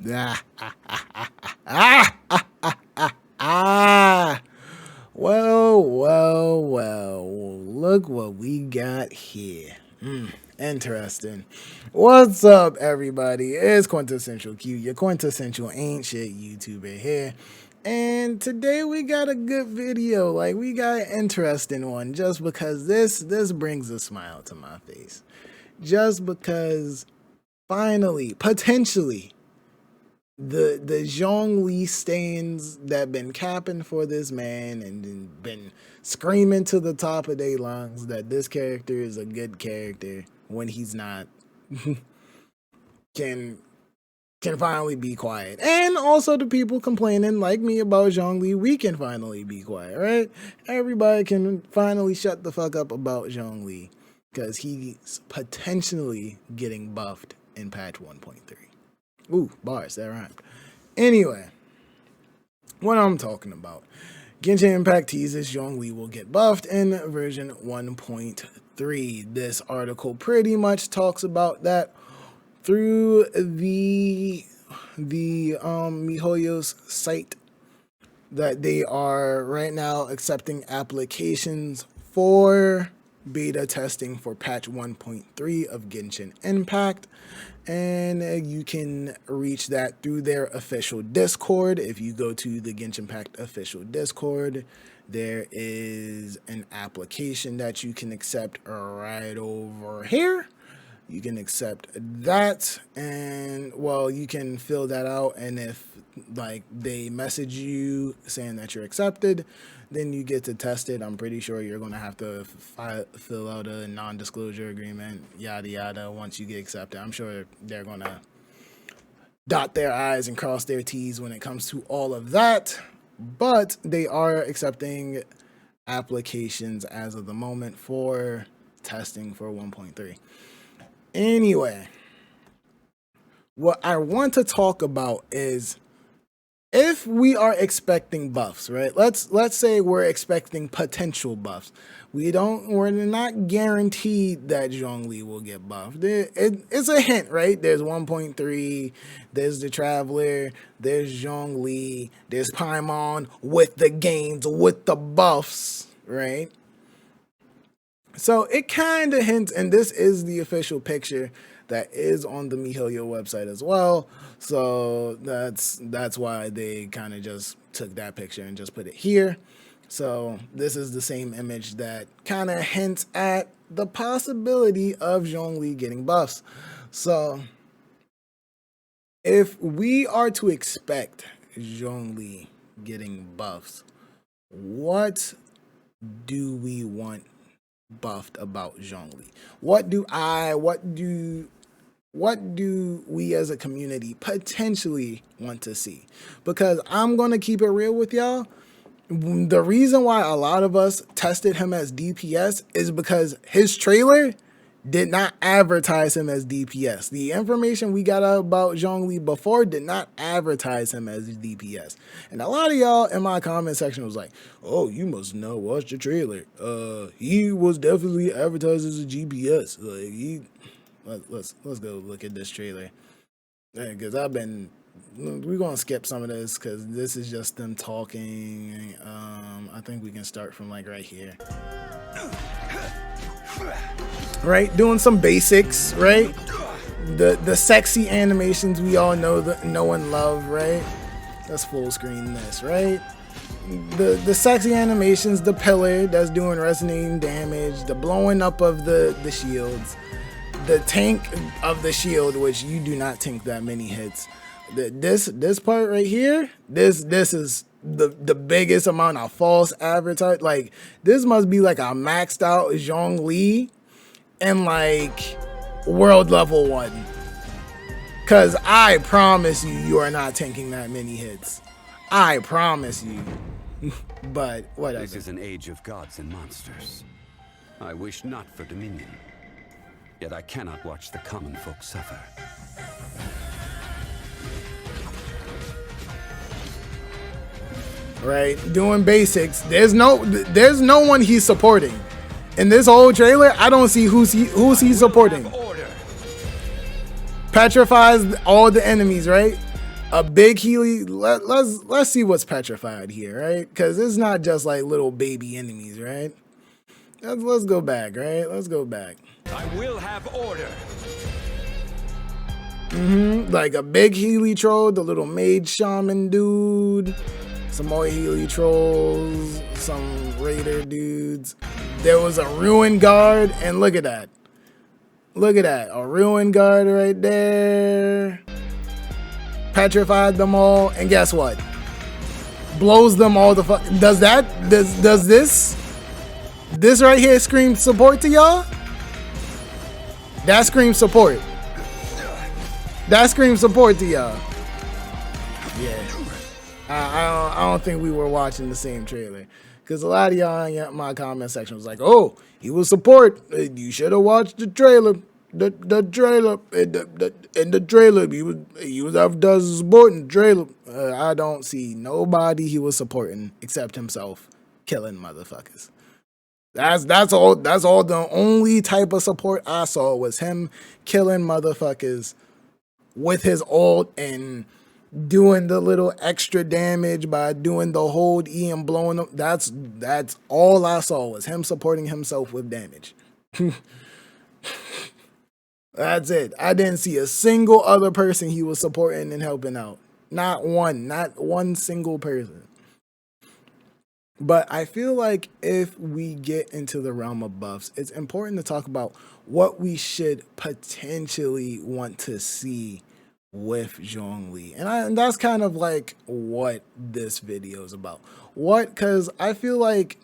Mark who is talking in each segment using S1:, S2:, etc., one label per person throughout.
S1: Ah, ah, ah, ah. Well. Look what we got here. Interesting. What's up, everybody? It's Quintessential Q, your quintessential ain't shit YouTuber here. And today we got a good video. Like, we got an interesting one just because this brings a smile to my face. Just because finally, potentially, the Zhongli stands that been capping for this man and been screaming to the top of their lungs that this character is a good character when he's not can finally be quiet. And also the people complaining like me about Zhongli, we can finally be quiet, right? Everybody can finally shut the fuck up about Zhongli because he's potentially getting buffed in patch 1.3. Ooh, bars, that rhymed. Anyway, what I'm talking about. Genshin Impact teases Zhongli will get buffed in version 1.3. This article pretty much talks about that through the MiHoYo's site, that they are right now accepting applications for beta testing for patch 1.3 of Genshin Impact, and you can reach that through their official Discord. If you go to the Genshin Impact official Discord, there is an application that you can accept right over here. You can accept that, and well, you can fill that out, and if like they message you saying that you're accepted, then you get to test it. I'm pretty sure you're gonna have to fill out a non-disclosure agreement, yada yada, once you get accepted. I'm sure they're gonna dot their I's and cross their T's when it comes to all of that, but they are accepting applications as of the moment for testing for 1.3. Anyway, what I want to talk about is if we are expecting buffs, right? Let's say we're expecting potential buffs. We're not guaranteed that Zhongli will get buffed. It's a hint, right? There's 1.3, there's the Traveler, there's Zhongli, there's Paimon with the gains, with the buffs, right? So it kind of hints, and this is the official picture that is on the MiHoYo website as well. So that's why they kind of just took that picture and just put it here. So this is the same image that kind of hints at the possibility of Zhongli getting buffs. So if we are to expect Zhongli getting buffs, what do we want buffed about Zhongli? What do we as a community potentially want to see? Because I'm gonna keep it real with y'all. The reason why a lot of us tested him as DPS is because his trailer did not advertise him as DPS. The information we got out about Zhongli before did not advertise him as DPS. And a lot of y'all in my comment section was like, oh, you must not watch the trailer. He was definitely advertised as a GPS. Like, let's go look at this trailer. Because we're going to skip some of this because this is just them talking. I think we can start from like right here. Right, doing some basics, right? The sexy animations we all know and love, right? Let's full screen this, right? The sexy animations, the pillar that's doing resonating damage, the blowing up of the shields, the tank of the shield, which you do not tank that many hits. This part right here, this is the biggest amount of false advertising. Like, this must be like a maxed out Zhongli and like world level 1, cause I promise you are not tanking that many hits. I promise you. But whatever.
S2: This is an age of gods and monsters. I wish not for dominion, yet I cannot watch the common folk suffer.
S1: Right, doing basics. There's no one he's supporting. In this whole trailer, I don't see who's he supporting. Petrifies all the enemies, right? a big Healy. Let's see what's petrified here, right? Because it's not just like little baby enemies, right? Let's go back, right? Let's go back.
S2: I will have order.
S1: Like a big Healy troll, the little mage shaman dude, some more Healy trolls, some raider dudes. There was a ruin guard, and look at that. Look at that, a ruin guard right there. Petrified them all, and guess what? Blows them all the fuck. Does this right here scream support to y'all? That screams support. That screams support to y'all. Yeah. I don't think we were watching the same trailer. Because a lot of y'all in my comment section was like, oh, he was support. You should have watched the trailer. The trailer. In the trailer, he was after supporting the trailer. I don't see nobody he was supporting except himself killing motherfuckers. That's all. That's all. The only type of support I saw was him killing motherfuckers with his ult and doing the little extra damage by doing the hold E and blowing them. That's all I saw was him supporting himself with damage. That's it. I didn't see a single other person he was supporting and helping out. Not one single person. But I feel like if we get into the realm of buffs, it's important to talk about what we should potentially want to see with Zhongli. And that's kind of like what this video is about. Because I feel like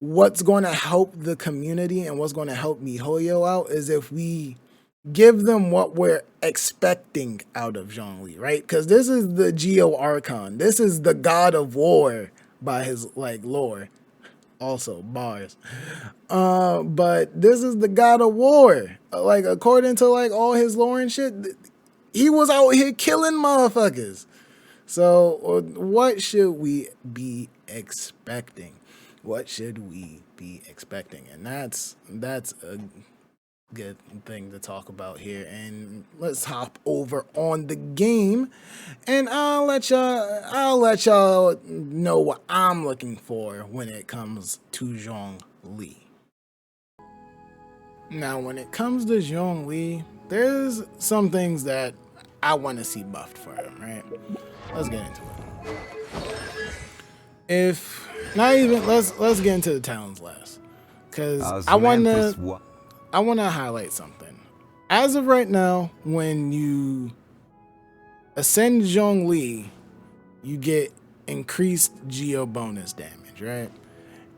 S1: what's going to help the community and what's going to help MiHoYo out is if we give them what we're expecting out of Zhongli, right? Because this is the Geo Archon. This is the god of war by his like lore. Also bars. But this is the god of war. Like according to like all his lore and shit, he was out here killing motherfuckers. So what should we be expecting? What should we be expecting? And that's a good thing to talk about here. And let's hop over on the game, and I'll let y'all know what I'm looking for when it comes to Zhongli. Now, when it comes to Zhongli, there's some things that I want to see buffed for him, right? Let's get into it. If not even, let's get into the talents last, because I want to highlight something. As of right now, when you ascend Zhongli, you get increased geo bonus damage, right?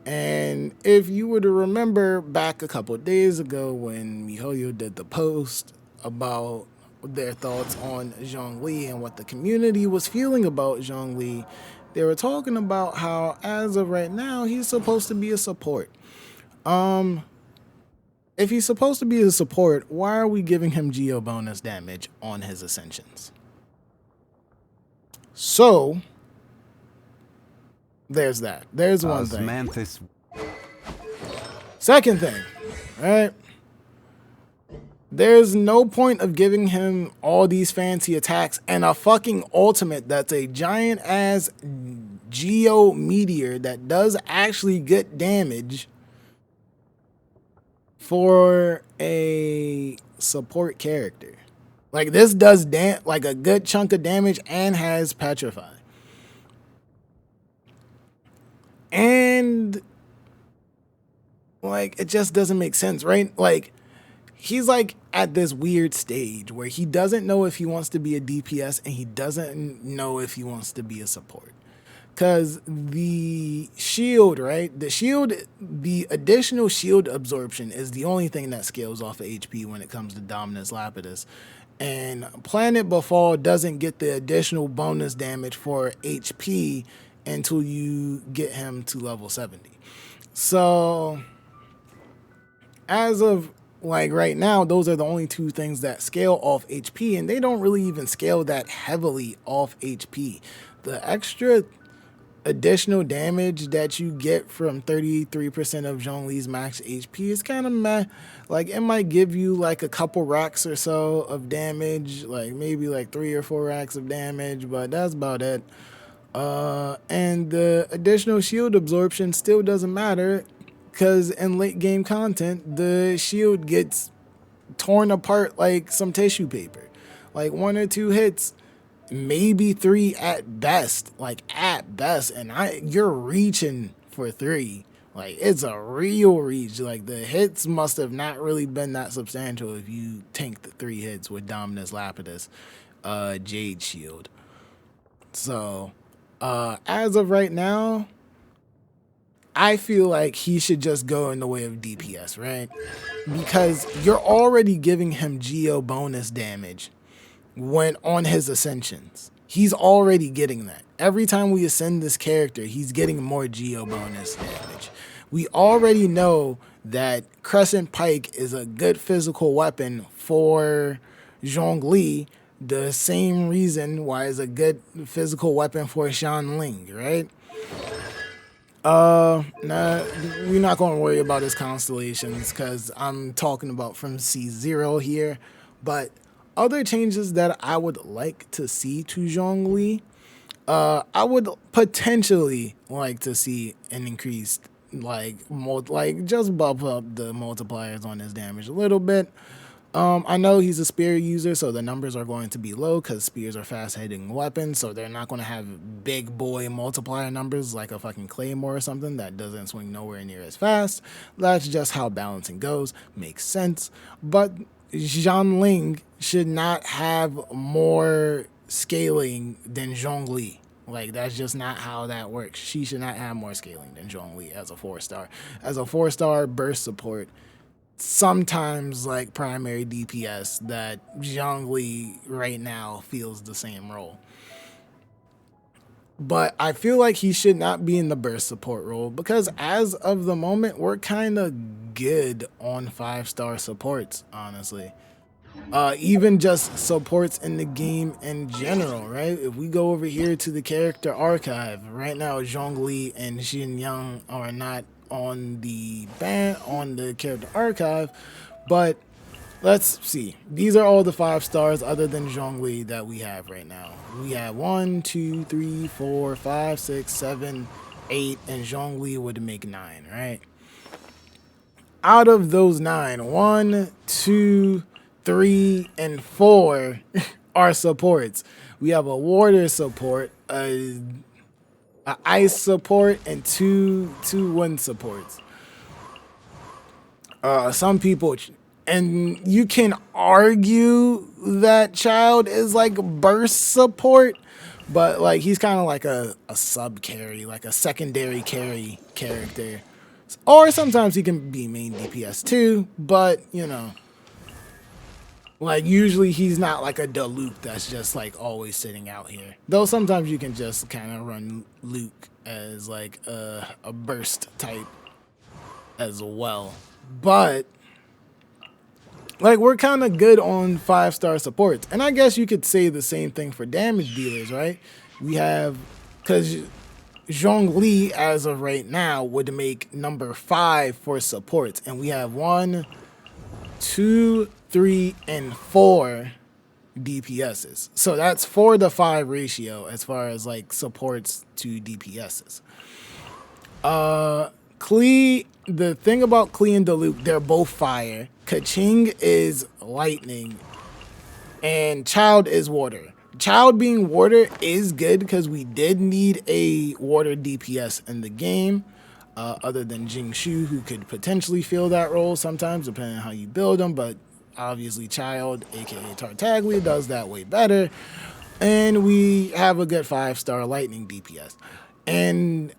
S1: And if you were to remember back a couple of days ago when MiHoYo did the post about their thoughts on Zhongli and what the community was feeling about Zhongli, they were talking about how as of right now he's supposed to be a support. If he's supposed to be a support, why are we giving him geo bonus damage on his ascensions? So there's that. There's one thing. Second thing, right? There's no point of giving him all these fancy attacks and a fucking ultimate that's a giant ass geo meteor that does actually good damage for a support character. Like this does like a good chunk of damage and has petrify. And like it just doesn't make sense, right? Like he's like at this weird stage where he doesn't know if he wants to be a DPS and he doesn't know if he wants to be a support. Because the shield, right? The additional shield absorption is the only thing that scales off of HP when it comes to Dominus Lapidus. And Planet Befall doesn't get the additional bonus damage for HP until you get him to level 70. So as of like right now, those are the only two things that scale off HP, and they don't really even scale that heavily off HP. The extra additional damage that you get from 33% of Zhongli's max HP is kind of meh. Like, it might give you like a couple racks or so of damage, like maybe like 3 or 4 racks of damage, but that's about it. And the additional shield absorption still doesn't matter because in late game content, the shield gets torn apart like some tissue paper. Like 1 or 2 hits, maybe 3 at best, like at best, and you're reaching for 3. Like, it's a real reach. Like, the hits must have not really been that substantial if you tank the 3 hits with Dominus Lapidus, Jade Shield. So, as of right now, I feel like he should just go in the way of DPS, right? Because you're already giving him Geo bonus damage when on his ascensions. He's already getting that. Every time we ascend this character, he's getting more Geo bonus damage. We already know that Crescent Pike is a good physical weapon for Zhongli, the same reason why it's a good physical weapon for Zhongli, right? Nah, we're not going to worry about his constellations because I'm talking about from C0 here. But other changes that I would like to see to Zhongli, I would potentially like to see an increased, like just bump up the multipliers on his damage a little bit. I know he's a spear user, so the numbers are going to be low because spears are fast-hitting weapons, so they're not going to have big boy multiplier numbers like a fucking claymore or something that doesn't swing nowhere near as fast. That's just how balancing goes. Makes sense. But Zhongli should not have more scaling than Zhongli. Like, that's just not how that works. She should not have more scaling than Zhongli as a 4-star. As a 4-star burst support, sometimes like primary DPS, that Zhongli right now feels the same role. But I feel like he should not be in the burst support role because as of the moment, we're kind of good on 5-star supports, honestly. Even just supports in the game in general, right? If we go over here to the character archive, right now Zhongli and Xin Yang are not on the character archive, but let's see. These are all the 5-stars other than Zhongli that we have right now. We have 1, 2, 3, 4, 5, 6, 7, 8, and Zhongli would make 9, right? Out of those 9, 1, 2, 3, and 4 are supports. We have a water support, a ice support, and two wind supports. Some people, and you can argue that Child is like burst support, but like he's kind of like a sub carry, like a secondary carry character. Or sometimes he can be main DPS too, but you know, like usually he's not like a Luke that's just like always sitting out here. Though sometimes you can just kind of run Luke as like a burst type as well. But like we're kind of good on 5-star supports. And I guess you could say the same thing for damage dealers, right? We have, because Zhongli as of right now would make number 5 for supports. And we have 1, 2, 3, and 4 DPSs. So that's 4-to-5 ratio as far as like supports to DPSs. Klee, the thing about Klee and Diluc, they're both fire. Kaching is lightning. And Child is water. Child being water is good because we did need a water DPS in the game. Other than Jingshu, who could potentially fill that role sometimes, depending on how you build them. But obviously Child, aka Tartaglia, does that way better. And we have a good 5-star lightning DPS. And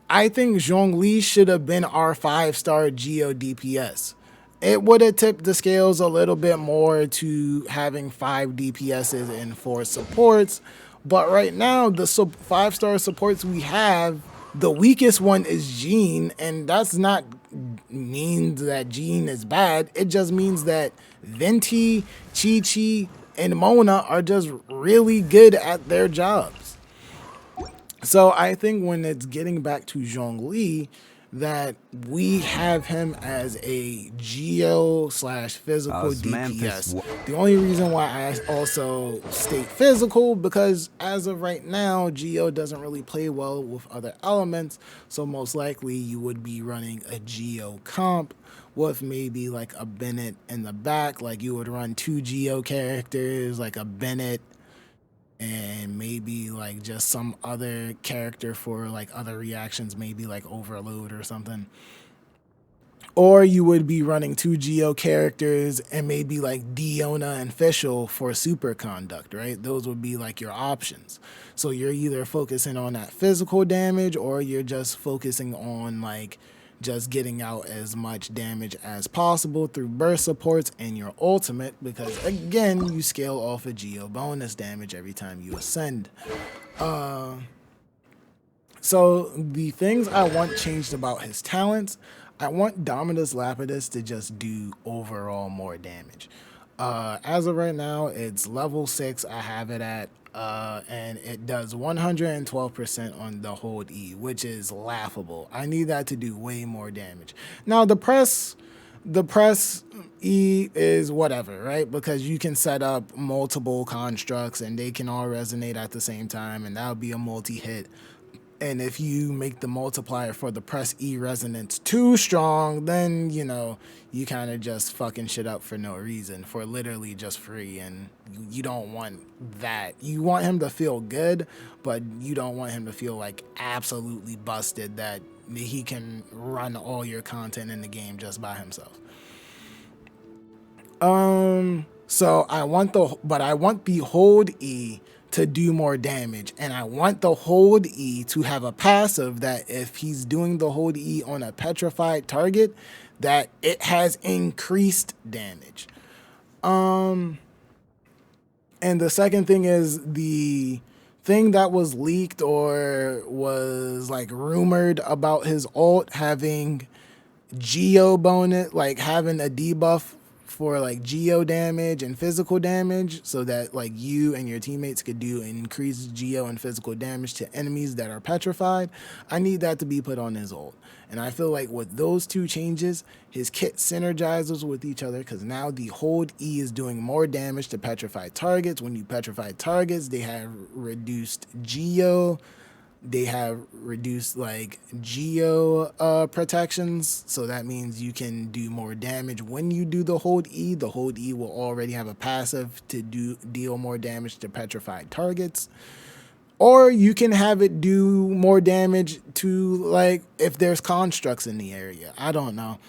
S1: I think Zhongli should have been our 5-star Geo DPS. It would have tipped the scales a little bit more to having 5 DPSs and 4 supports. But right now, the 5-star supports we have, the weakest one is Jean, and that's not means that Jean is bad. It just means that Venti, Chi-Chi, and Mona are just really good at their jobs. So I think when it's getting back to Zhongli, that we have him as a geo slash physical
S2: Osmanthus
S1: DPS. The only reason why I also state physical, because as of right now, geo doesn't really play well with other elements. So most likely you would be running a geo comp with maybe like a Bennett in the back. Like you would run two geo characters, like a Bennett and maybe like just some other character for like other reactions, maybe like Overload or something. Or you would be running two Geo characters and maybe like Diona and Fischl for super conduct, right? Those would be like your options. So you're either focusing on that physical damage or you're just focusing on like just getting out as much damage as possible through burst supports and your ultimate, because again, you scale off a Geo bonus damage every time you ascend. So the things I want changed about his talents, I want Dominus Lapidus to just do overall more damage. As of right now, it's level 6. I have it at, and it does 112% on the hold E, which is laughable. I need that to do way more damage. Now the press E is whatever, right? Because you can set up multiple constructs and they can all resonate at the same time, and that would be a multi-hit. And if you make the multiplier for the press E resonance too strong, then, you kind of just fucking shit up for no reason, for literally just free. And you don't want that. You want him to feel good, but you don't want him to feel like absolutely busted that he can run all your content in the game just by himself. So I want the hold E to do more damage, and I want the hold E to have a passive that if he's doing the hold E on a petrified target, that it has increased damage. And the second thing is the thing that was leaked or was like rumored about his ult having geo bonus, like having a debuff for like geo damage and physical damage, so that like you and your teammates could do increased geo and physical damage to enemies that are petrified. I need that to be put on his ult. And I feel like with those two changes, his kit synergizes with each other, because now the hold E is doing more damage to petrified targets. When you petrify targets, they have reduced geo, they have reduced like geo protections, so that means you can do more damage when you do the hold E. The hold E will already have a passive to deal more damage to petrified targets, or you can have it do more damage to like if there's constructs in the area. I don't know.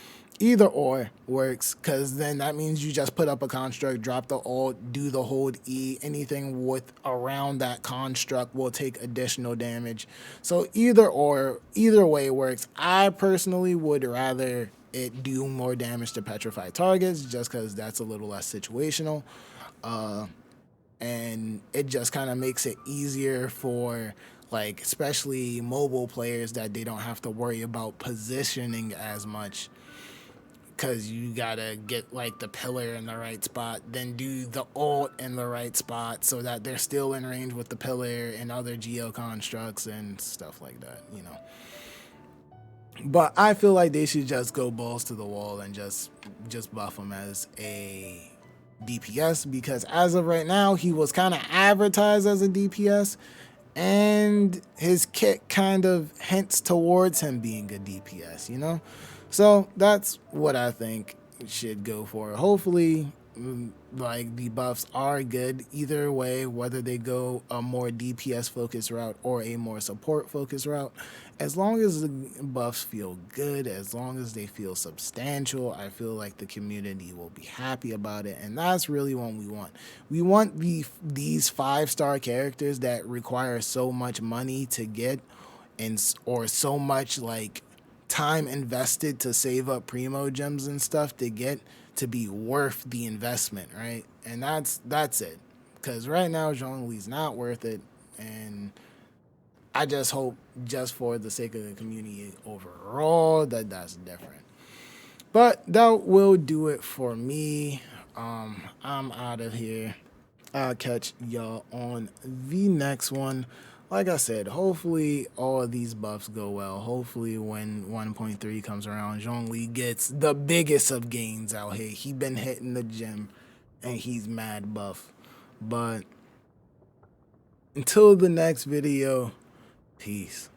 S1: Either or works, because then that means you just put up a construct, drop the ult, do the hold E. Anything with around that construct will take additional damage. So either way works. I personally would rather it do more damage to petrified targets, just because that's a little less situational. And it just kind of makes it easier for like especially mobile players, that they don't have to worry about positioning as much, because you gotta get like the pillar in the right spot, then do the ult in the right spot so that they're still in range with the pillar and other geo constructs and stuff like that. But I feel like they should just go balls to the wall and just buff him as a DPS, because as of right now, he was kind of advertised as a DPS, and his kit kind of hints towards him being a DPS. So that's what I think should go for. Hopefully, like the buffs are good either way, whether they go a more DPS focused route or a more support focused route. As long as the buffs feel good, as long as they feel substantial, I feel like the community will be happy about it, and that's really what we want. We want these 5-star characters that require so much money to get, or so much like time invested to save up primo gems and stuff to get, to be worth the investment, right? And that's it. Because right now, Zhongli's not worth it, and I just hope, just for the sake of the community overall, that that's different. But that will do it for me. I'm out of here. I'll catch y'all on the next one. like I said, hopefully all of these buffs go well. Hopefully when 1.3 comes around, Zhongli gets the biggest of gains out here. He been hitting the gym and he's mad buff. But until the next video, peace.